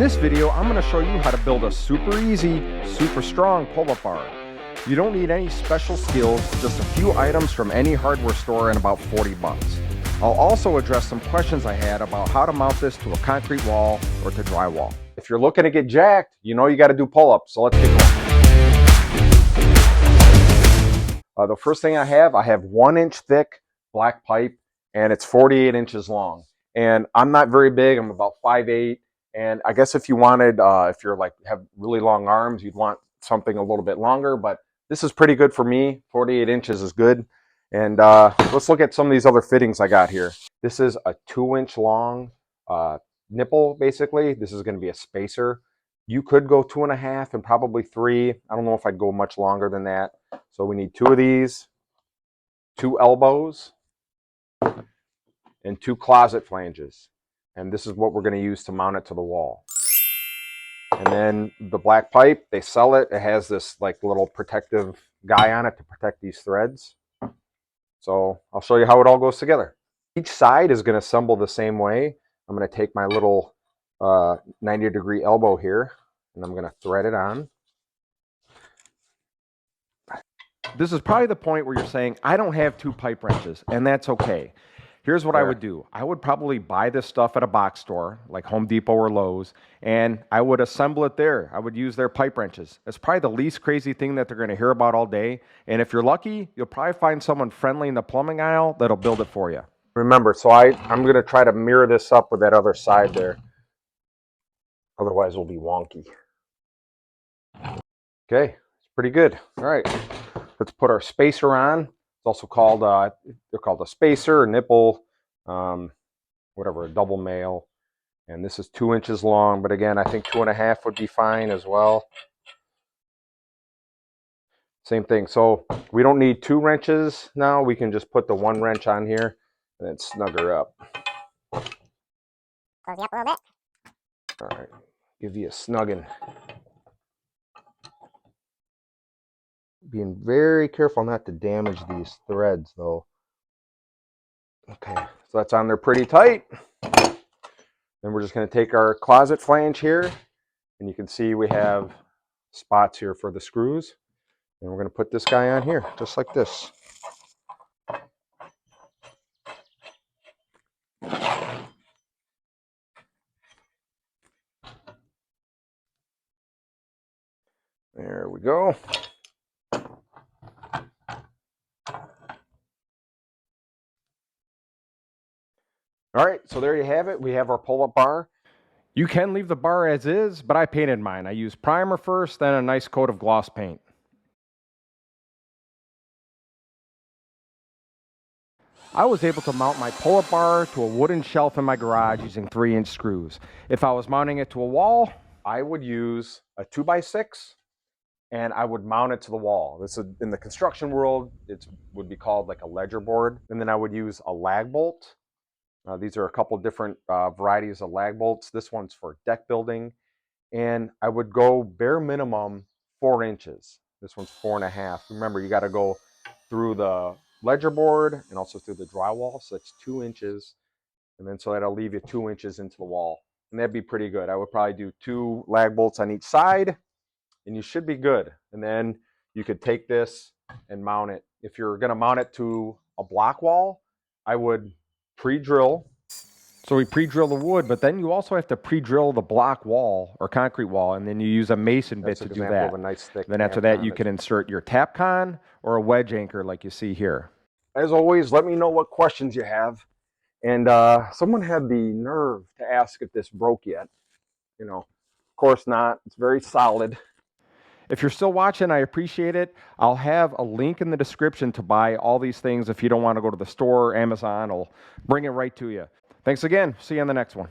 this video, I'm going to show you how to build a super easy, super strong pull-up bar. You don't need any special skills, just a few items from any hardware store and about 40 bucks. I'll also address some questions I had about how to mount this to a concrete wall or to drywall. If you're looking to get jacked, you know you got to do pull-ups, so let's get going. The first thing I have 1 inch thick black pipe, and it's 48 inches long. And I'm not very big, I'm about 5'8". And I guess if you wanted, if you're like have really long arms, you'd want something a little bit longer, but this is pretty good for me. 48 inches is good. And let's look at some of these other fittings I got here. This is a 2-inch long nipple, basically. This is going to be a spacer. You could go 2.5 and probably 3. I don't know if I'd go much longer than that. So we need 2 of these, 2 elbows, and 2 closet flanges. And this is what we're going to use to mount it to the wall. And then the black pipe, they sell it. It has this like little protective guy on it to protect these threads. So I'll show you how it all goes together. Each side is going to assemble the same way. I'm going to take my little 90-degree elbow here, and I'm going to thread it on. This is probably the point where you're saying, I don't have 2 pipe wrenches, and that's okay. Here's what I would do. I would probably buy this stuff at a box store, like Home Depot or Lowe's, and I would assemble it there. I would use their pipe wrenches. It's probably the least crazy thing that they're going to hear about all day. And if you're lucky, you'll probably find someone friendly in the plumbing aisle that'll build it for you. Remember, so I'm going to try to mirror this up with that other side there. Otherwise, it'll be wonky. Okay, it's pretty good. All right, let's put our spacer on. It's also called, they're called a spacer, a nipple, whatever, a double male. And this is 2 inches long, but again, I think 2.5 would be fine as well. Same thing. So we don't need 2 wrenches now. We can just put the 1 wrench on here and then snug her up. Close you up a little bit. All right, give you a snugging. Being very careful not to damage these threads though. Okay, so that's on there pretty tight. Then we're just going to take our closet flange here, and you can see we have spots here for the screws. And we're going to put this guy on here, just like this. There we go. All right, so there you have it. We have our pull-up bar. You can leave the bar as is, but I painted mine. I used primer first, then a nice coat of gloss paint. I was able to mount my pull-up bar to a wooden shelf in my garage using 3-inch screws. If I was mounting it to a wall, I would use a 2x6, and I would mount it to the wall. This is, in the construction world, it would be called like a ledger board. And then I would use a lag bolt. These are a couple different varieties of lag bolts. This one's for deck building. And I would go bare minimum 4 inches. This one's 4.5. Remember, you got to go through the ledger board and also through the drywall. So that's 2 inches. And then so that'll leave you 2 inches into the wall. And that'd be pretty good. I would probably do 2 lag bolts on each side, and you should be good. And then you could take this and mount it. If you're going to mount it to a block wall, I would pre-drill. So we pre-drill the wood, but then you also have to pre-drill the block wall or concrete wall, and then you use a mason bit to do that. Of a nice thick then after that, you can insert your Tapcon or a wedge anchor like you see here. As always, let me know what questions you have. And someone had the nerve to ask if this broke yet. You know, of course not. It's very solid. If you're still watching, I appreciate it. I'll have a link in the description to buy all these things if you don't want to go to the store or Amazon. I'll bring it right to you. Thanks again. See you on the next one.